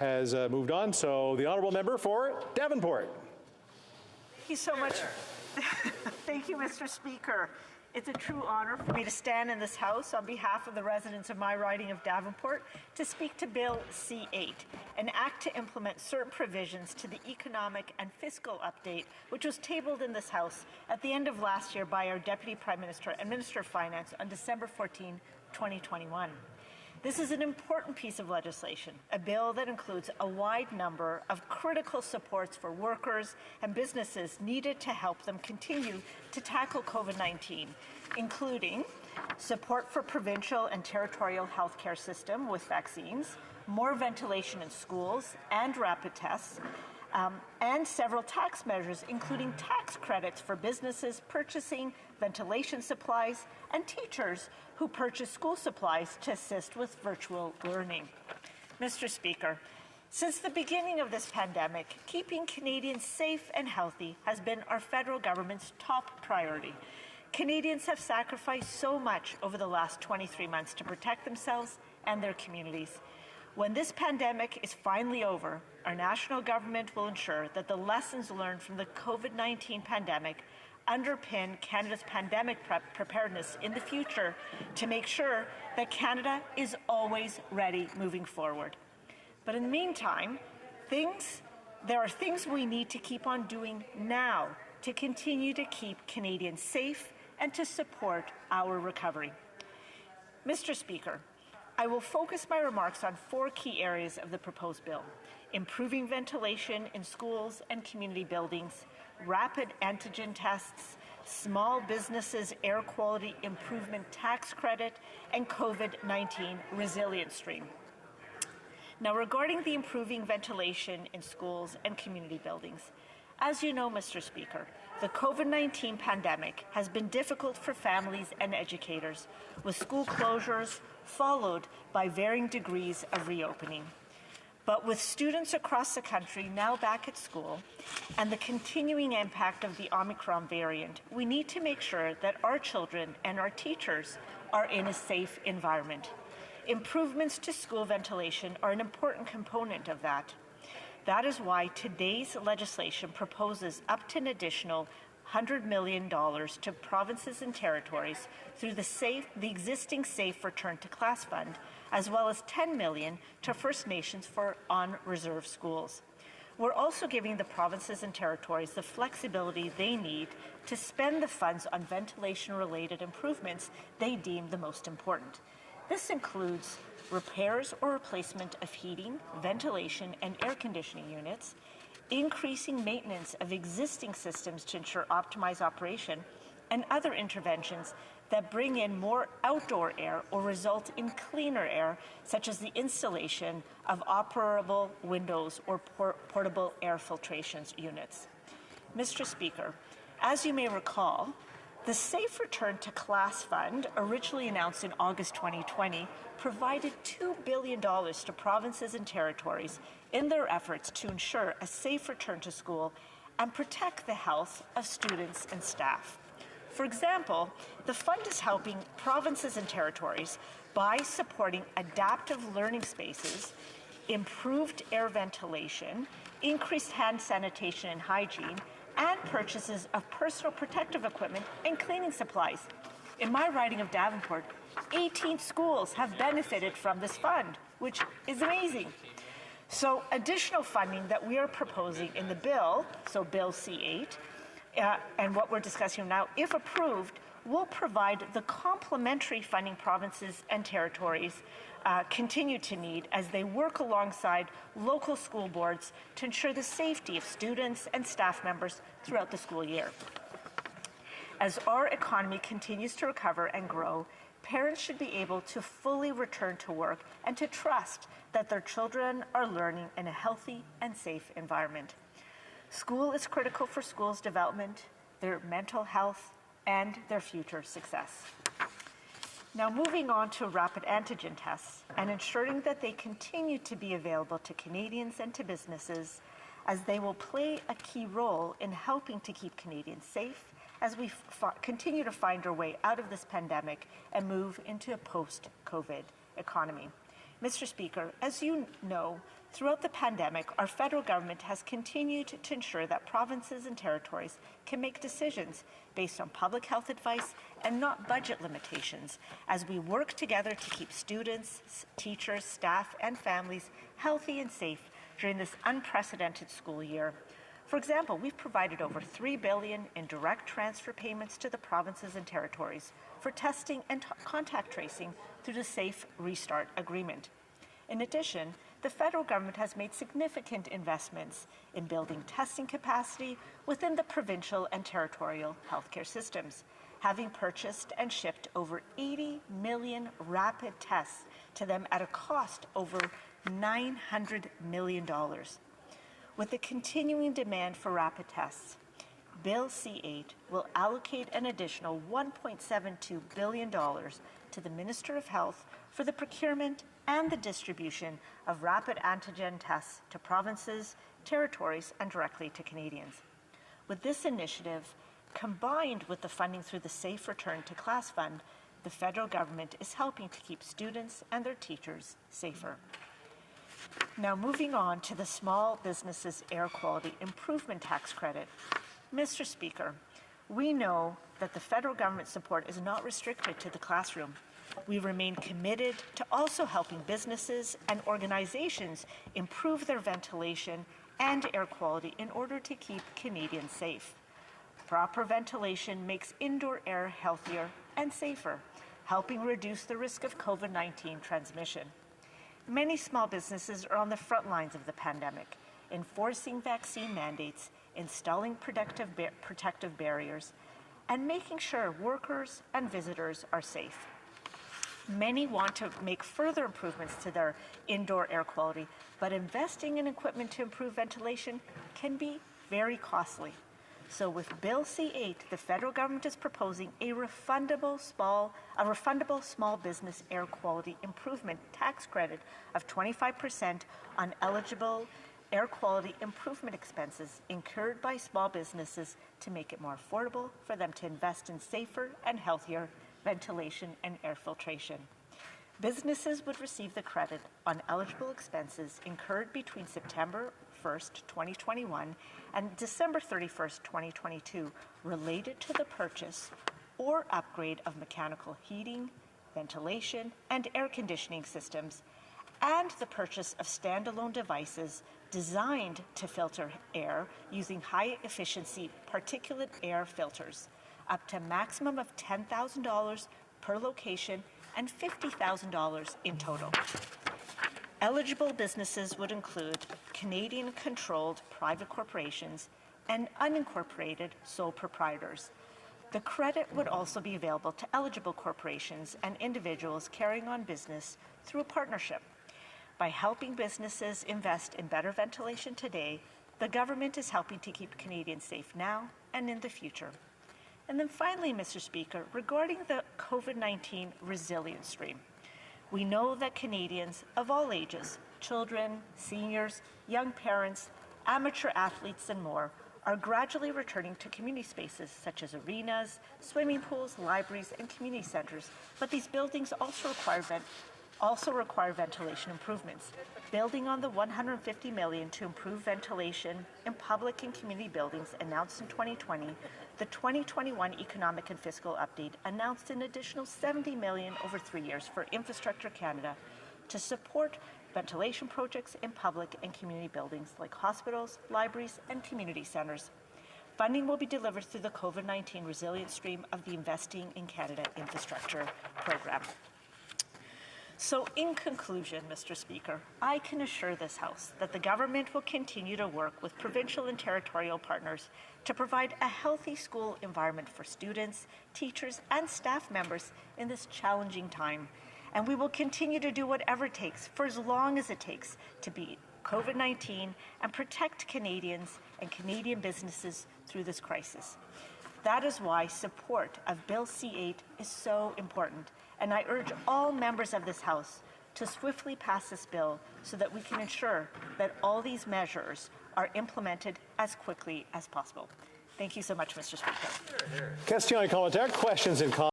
has moved on. So the honourable member for Davenport. Thank you so much. Thank you, Mr. Speaker. It's a true honour for me to stand in this House on behalf of the residents of my riding of Davenport to speak to Bill C-8, an act to implement certain provisions to the economic and fiscal update, which was tabled in this House at the end of last year by our Deputy Prime Minister and Minister of Finance on December 14, 2021. This is an important piece of legislation, a bill that includes a wide number of critical supports for workers and businesses needed to help them continue to tackle COVID-19, including support for provincial and territorial healthcare system with vaccines, more ventilation in schools and rapid tests, and several tax measures, including tax credits for businesses purchasing ventilation supplies and teachers who purchase school supplies to assist with virtual learning. Mr. Speaker, since the beginning of this pandemic, keeping Canadians safe and healthy has been our federal government's top priority. Canadians have sacrificed so much over the last 23 months to protect themselves and their communities. When this pandemic is finally over, our national government will ensure that the lessons learned from the COVID-19 pandemic underpin Canada's pandemic preparedness in the future to make sure that Canada is always ready moving forward. But in the meantime, there are things we need to keep on doing now to continue to keep Canadians safe and to support our recovery. Mr. Speaker, I will focus my remarks on 4 key areas of the proposed bill: improving ventilation in schools and community buildings, rapid antigen tests, small businesses air quality improvement tax credit, and COVID-19 resilience stream. Now, regarding the improving ventilation in schools and community buildings, as you know, Mr. Speaker, the COVID-19 pandemic has been difficult for families and educators, with school closures followed by varying degrees of reopening. But with students across the country now back at school and the continuing impact of the Omicron variant, we need to make sure that our children and our teachers are in a safe environment. Improvements to school ventilation are an important component of that. That is why today's legislation proposes up to an additional $100 million to provinces and territories through the existing Safe Return to Class Fund, as well as $10 million to First Nations for on-reserve schools. We're also giving the provinces and territories the flexibility they need to spend the funds on ventilation-related improvements they deem the most important. This includes repairs or replacement of heating, ventilation, and air conditioning units, increasing maintenance of existing systems to ensure optimized operation, and other interventions that bring in more outdoor air or result in cleaner air, such as the installation of operable windows or portable air filtration units. Mr. Speaker, as you may recall, the Safe Return to Class Fund, originally announced in August 2020, provided $2 billion to provinces and territories in their efforts to ensure a safe return to school and protect the health of students and staff. For example, the fund is helping provinces and territories by supporting adaptive learning spaces, improved air ventilation, increased hand sanitation and hygiene, and purchases of personal protective equipment and cleaning supplies. In my riding of Davenport, 18 schools have benefited from this fund, which is amazing. So additional funding that we are proposing in the bill, so Bill C-8, and what we're discussing now, if approved, will provide the complementary funding provinces and territories continue to need as they work alongside local school boards to ensure the safety of students and staff members throughout the school year. As our economy continues to recover and grow, parents should be able to fully return to work and to trust that their children are learning in a healthy and safe environment. School is critical for schools' development, their mental health, and their future success. Now, moving on to rapid antigen tests and ensuring that they continue to be available to Canadians and to businesses, as they will play a key role in helping to keep Canadians safe as we continue to find our way out of this pandemic and move into a post-COVID economy. Mr. Speaker, as you know, throughout the pandemic, our federal government has continued to ensure that provinces and territories can make decisions based on public health advice and not budget limitations as we work together to keep students, teachers, staff, and families healthy and safe during this unprecedented school year. For example, we've provided over $3 billion in direct transfer payments to the provinces and territories for testing and contact tracing through the Safe Restart Agreement. In addition, the federal government has made significant investments in building testing capacity within the provincial and territorial healthcare systems, having purchased and shipped over 80 million rapid tests to them at a cost over $900 million. With the continuing demand for rapid tests, Bill C-8 will allocate an additional $1.72 billion to the Minister of Health for the procurement and the distribution of rapid antigen tests to provinces, territories, and directly to Canadians. With this initiative, combined with the funding through the Safe Return to Class Fund, the federal government is helping to keep students and their teachers safer. Now, moving on to the Small Businesses Air Quality Improvement Tax Credit. Mr. Speaker, we know that the federal government support is not restricted to the classroom. We remain committed to also helping businesses and organizations improve their ventilation and air quality in order to keep Canadians safe. Proper ventilation makes indoor air healthier and safer, helping reduce the risk of COVID-19 transmission. Many small businesses are on the front lines of the pandemic, enforcing vaccine mandates, installing protective barriers, and making sure workers and visitors are safe. Many want to make further improvements to their indoor air quality, but investing in equipment to improve ventilation can be very costly. So with Bill C-8, the federal government is proposing a refundable small business air quality improvement tax credit of 25% on eligible air quality improvement expenses incurred by small businesses to make it more affordable for them to invest in safer and healthier ventilation and air filtration. Businesses would receive the credit on eligible expenses incurred between September 1st, 2021 and December 31st, 2022 related to the purchase or upgrade of mechanical heating, ventilation, and air conditioning systems, and the purchase of standalone devices designed to filter air using high-efficiency particulate air filters, up to a maximum of $10,000 per location and $50,000 in total. Eligible businesses would include Canadian-controlled private corporations and unincorporated sole proprietors. The credit would also be available to eligible corporations and individuals carrying on business through a partnership. By helping businesses invest in better ventilation today, the government is helping to keep Canadians safe now and in the future. And then finally, Mr. Speaker, regarding the COVID-19 resilience stream, we know that Canadians of all ages, children, seniors, young parents, amateur athletes, and more, are gradually returning to community spaces such as arenas, swimming pools, libraries, and community centers. But these buildings also require ventilation improvements. Building on the $150 million to improve ventilation in public and community buildings announced in 2020, the 2021 Economic and Fiscal Update announced an additional $70 million over 3 years for Infrastructure Canada to support ventilation projects in public and community buildings like hospitals, libraries, and community centers. Funding will be delivered through the COVID-19 resilience stream of the Investing in Canada Infrastructure Program. So in conclusion, Mr. Speaker, I can assure this House that the government will continue to work with provincial and territorial partners to provide a healthy school environment for students, teachers, and staff members in this challenging time. And we will continue to do whatever it takes, for as long as it takes, to beat COVID-19 and protect Canadians and Canadian businesses through this crisis. That is why support of Bill C-8 is so important, and I urge all members of this House to swiftly pass this bill so that we can ensure that all these measures are implemented as quickly as possible. Thank you so much, Mr. Speaker. Question and commentaire, questions and comments.